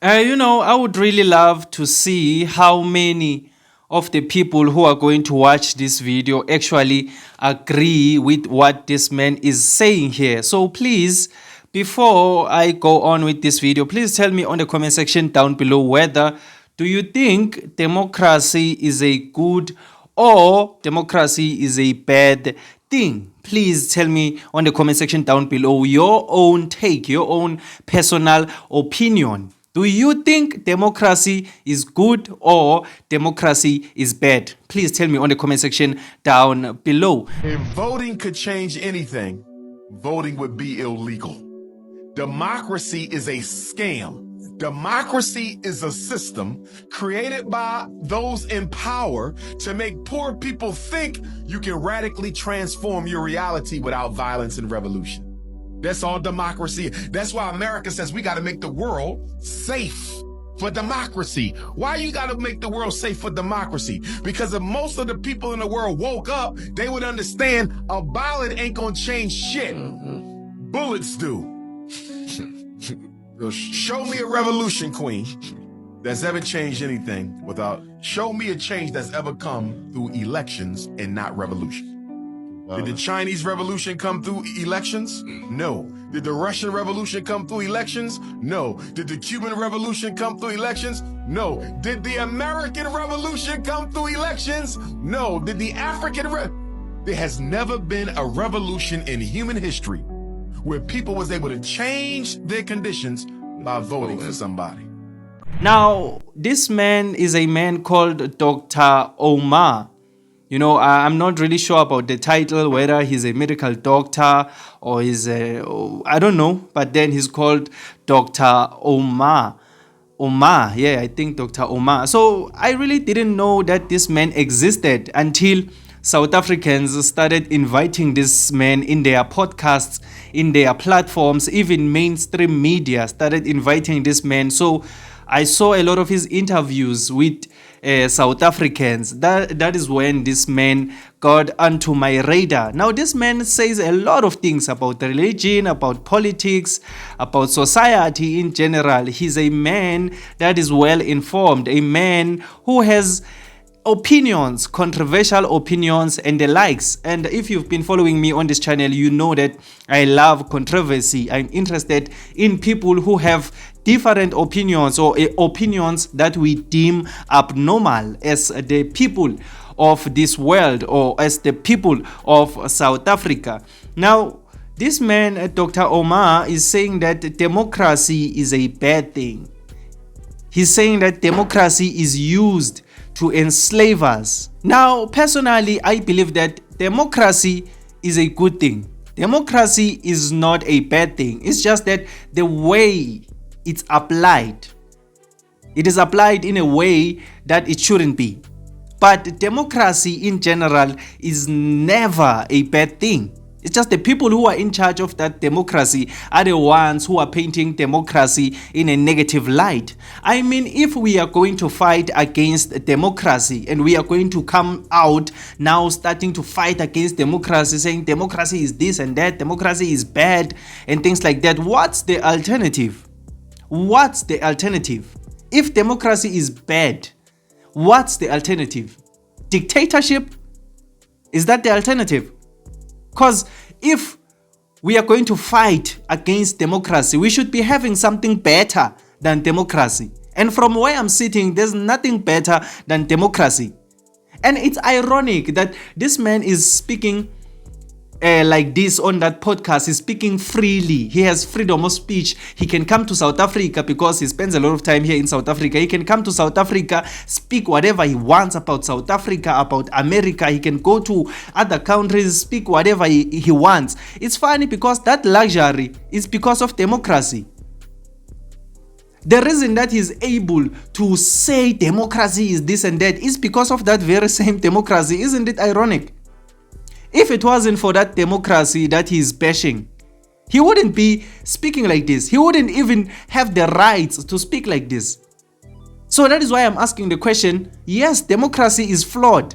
I would really love to see how many of the people who are going to watch this video actually agree with what this man is saying here. So please, before I go on with this video, please tell me on the comment section down below whether do you think democracy is a good or democracy is a bad thing. Please tell me on the comment section down below your own take, your own personal opinion. Do you think democracy is good or democracy is bad? Please tell me on the comment section down below. If voting could change anything, voting would be illegal. Democracy is a scam. Democracy is a system created by those in power to make poor people think you can radically transform your reality without violence and revolution. That's all democracy. That's why America says we got to make the world safe for democracy. Why you got to make the world safe for democracy? Because if most of the people in the world woke up, they would understand a ballot ain't gonna change shit. Bullets do. Show me a revolution, queen, that's ever changed anything without... Show me a change that's ever come through elections and not revolution. Did the Chinese Revolution come through elections? No. Did the Russian Revolution come through elections? No. Did the Cuban Revolution come through elections? No. Did the American Revolution come through elections? No. Did the African There has never been a revolution in human history where people was able to change their conditions by voting for somebody. Now, this man is a man called Dr. Omar. I'm not really sure about the title, whether he's a medical doctor or I don't know, but then he's called Dr. Omar. Yeah, I think Dr. Omar. So I really didn't know that this man existed until South Africans started inviting this man in their podcasts, in their platforms, even mainstream media started inviting this man. So I saw a lot of his interviews with South Africans. That is when this man got onto my radar. Now, this man says a lot of things about religion, about politics, about society in general. He's a man that is well informed, a man who has opinions, controversial opinions and the likes. And if you've been following me on this channel, you know that I love controversy. I'm interested in people who have different opinions or opinions that we deem abnormal as the people of this world or as the people of South Africa. Now, this man, Dr. Omar, is saying that democracy is a bad thing. He's saying that democracy is used to enslave us. Now, personally, I believe that democracy is a good thing. Democracy is not a bad thing. It's just that the way it's applied, it is applied in a way that it shouldn't be. But democracy in general is never a bad thing. It's just the people who are in charge of that democracy are the ones who are painting democracy in a negative light. I mean, if we are going to fight against democracy and we are going to come out now starting to fight against democracy, saying democracy is this and that, democracy is bad and things like that, what's the alternative? What's the alternative? If democracy is bad, what's the alternative? Dictatorship? Is that the alternative? Because if we are going to fight against democracy, we should be having something better than democracy. And from where I'm sitting, there's nothing better than democracy. And it's ironic that this man is speaking like this on that podcast. He's speaking freely. He has freedom of speech. He can come to South Africa because he spends a lot of time here in South Africa. He can come to South Africa, speak whatever he wants about South Africa, about America. He can go to other countries, speak whatever he wants. It's funny because that luxury is because of democracy. The reason that he's able to say democracy is this and that is because of that very same democracy. Isn't it ironic? If it wasn't for that democracy that he's bashing, he wouldn't be speaking like this. He wouldn't even have the rights to speak like this. So that is why I'm asking the question, yes, democracy is flawed.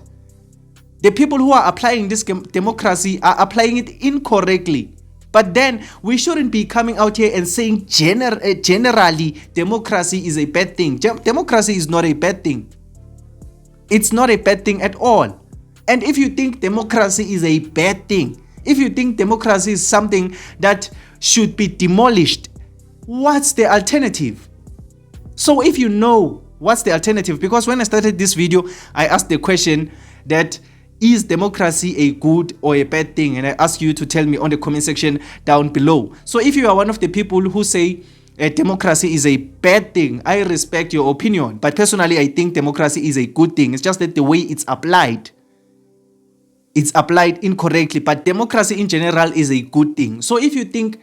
The people who are applying this democracy are applying it incorrectly. But then we shouldn't be coming out here and saying generally democracy is a bad thing. Democracy is not a bad thing. It's not a bad thing at all. And if you think democracy is a bad thing, if you think democracy is something that should be demolished, what's the alternative? So if you know what's the alternative, because when I started this video, I asked the question that is democracy a good or a bad thing? And I ask you to tell me on the comment section down below. So if you are one of the people who say democracy is a bad thing, I respect your opinion. But personally, I think democracy is a good thing. It's just that the way it's applied incorrectly. But democracy in general is a good thing. So if you think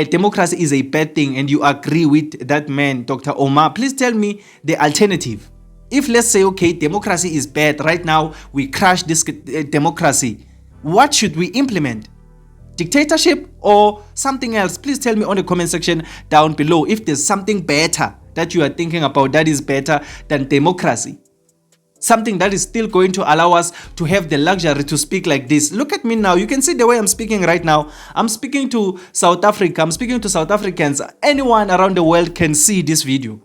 democracy is a bad thing and you agree with that man, Dr. Omar, please tell me the alternative. If let's say, okay, democracy is bad, right now we crash this democracy, what should we implement? Dictatorship or something else? Please tell me on the comment section down below if there's something better that you are thinking about that is better than democracy. Something that is still going to allow us to have the luxury to speak like this. Look at me now. You can see the way I'm speaking right now. I'm speaking to South Africa. I'm speaking to South Africans. Anyone around the world can see this video.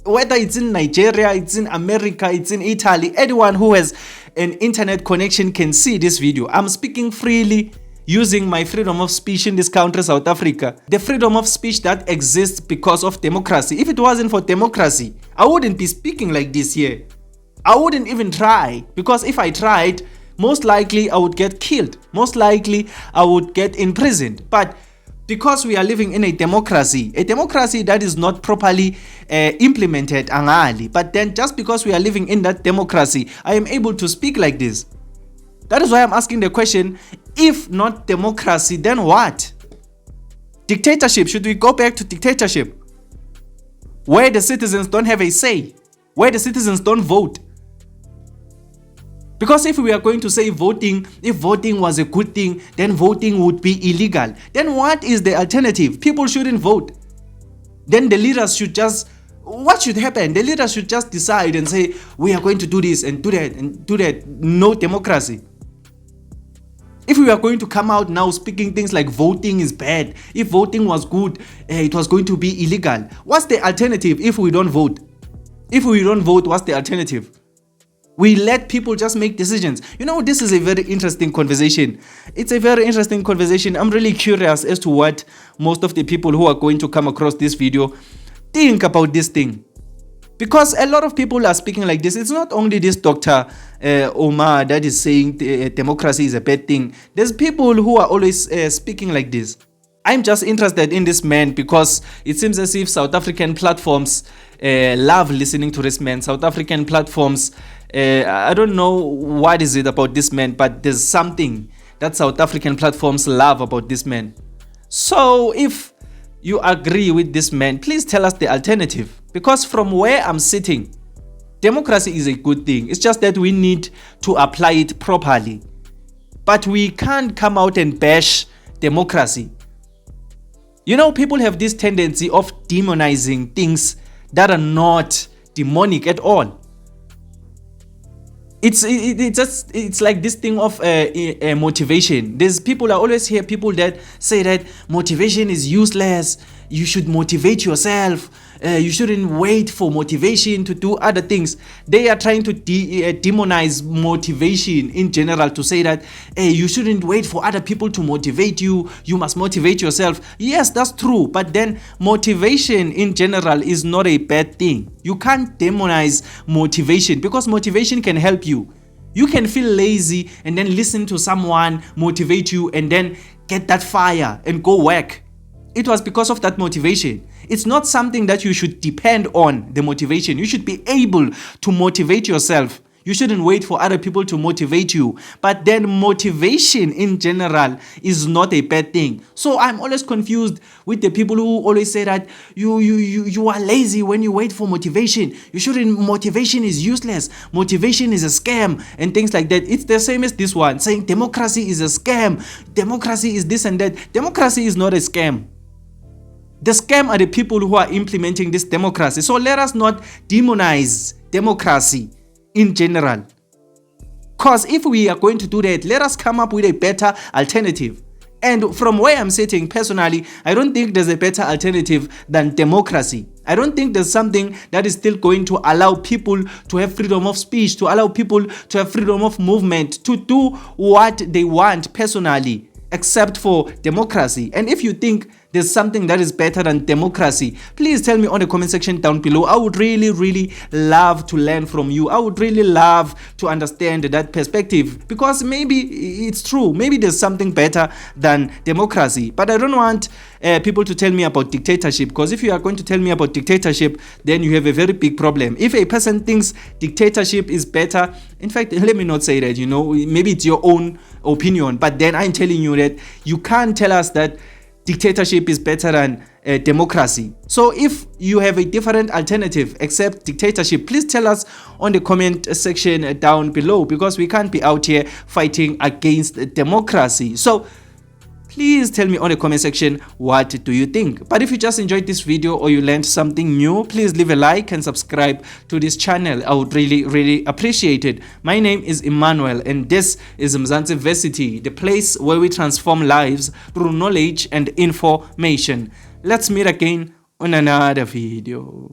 Whether it's in Nigeria, it's in America, it's in Italy, anyone who has an internet connection can see this video. I'm speaking freely using my freedom of speech in this country, South Africa. The freedom of speech that exists because of democracy. If it wasn't for democracy, I wouldn't be speaking like this here. I wouldn't even try, because if I tried, most likely I would get killed. Most likely I would get imprisoned. But because we are living in a democracy that is not properly implemented, angali. But then just because we are living in that democracy, I am able to speak like this. That is why I'm asking the question, if not democracy, then what? Dictatorship, should we go back to dictatorship? Where the citizens don't have a say, where the citizens don't vote. Because if we are going to say if voting was a good thing, then voting would be illegal. Then what is the alternative? People shouldn't vote. Then the leaders should just, what should happen? The leaders should just decide and say, we are going to do this and do that and do that. No democracy. If we are going to come out now speaking things like voting is bad, if voting was good, it was going to be illegal. What's the alternative if we don't vote? If we don't vote, what's the alternative? We let people just make decisions. You know, this is a very interesting conversation. It's a very interesting conversation. I'm really curious as to what most of the people who are going to come across this video think about this thing. Because a lot of people are speaking like this. It's not only this Dr. Omar that is saying democracy is a bad thing. There's people who are always speaking like this. I'm just interested in this man because it seems as if South African platforms love listening to this man. South African platforms, I don't know what is it about this man, but there's something that South African platforms love about this man. So if you agree with this man, please tell us the alternative. Because from where I'm sitting, democracy is a good thing. It's just that we need to apply it properly. But we can't come out and bash democracy. You know, people have this tendency of demonizing things that are not demonic at all. It's like this thing of motivation. There's people, I always hear people that say that motivation is useless. You should motivate yourself. You shouldn't wait for motivation to do other things. They are trying to demonize motivation in general, to say that you shouldn't wait for other people to motivate you. You must motivate yourself. Yes, that's true. But then motivation in general is not a bad thing. You can't demonize motivation, because motivation can help you. You can feel lazy and then listen to someone motivate you and then get that fire and go work. It was because of that motivation. It's not something that you should depend on, the motivation. You should be able to motivate yourself. You shouldn't wait for other people to motivate you. But then motivation in general is not a bad thing. So I'm always confused with the people who always say that you are lazy when you wait for motivation. You shouldn't, motivation is useless. Motivation is a scam and things like that. It's the same as this one, saying democracy is a scam. Democracy is this and that. Democracy is not a scam. The scam are the people who are implementing this democracy. So let us not demonize democracy in general. Because if we are going to do that, let us come up with a better alternative. And from where I'm sitting, personally, I don't think there's a better alternative than democracy. I don't think there's something that is still going to allow people to have freedom of speech, to allow people to have freedom of movement, to do what they want personally, except for democracy. And if you think there's something that is better than democracy, please tell me on the comment section down below. I would really love to learn from you. I would really love to understand that perspective, because maybe it's true. Maybe there's something better than democracy. But I don't want people to tell me about dictatorship, because if you are going to tell me about dictatorship, then you have a very big problem. If a person thinks dictatorship is better, in fact, let me not say that, maybe it's your own opinion, but then I'm telling you that you can't tell us that dictatorship is better than democracy. So if you have a different alternative except dictatorship, please tell us on the comment section down below, because we can't be out here fighting against democracy. So please tell me on the comment section, what do you think? But if you just enjoyed this video or you learned something new, please leave a like and subscribe to this channel. I would really appreciate it. My name is Emmanuel, and this is Mzansi Versity, the place where we transform lives through knowledge and information. Let's meet again on another video.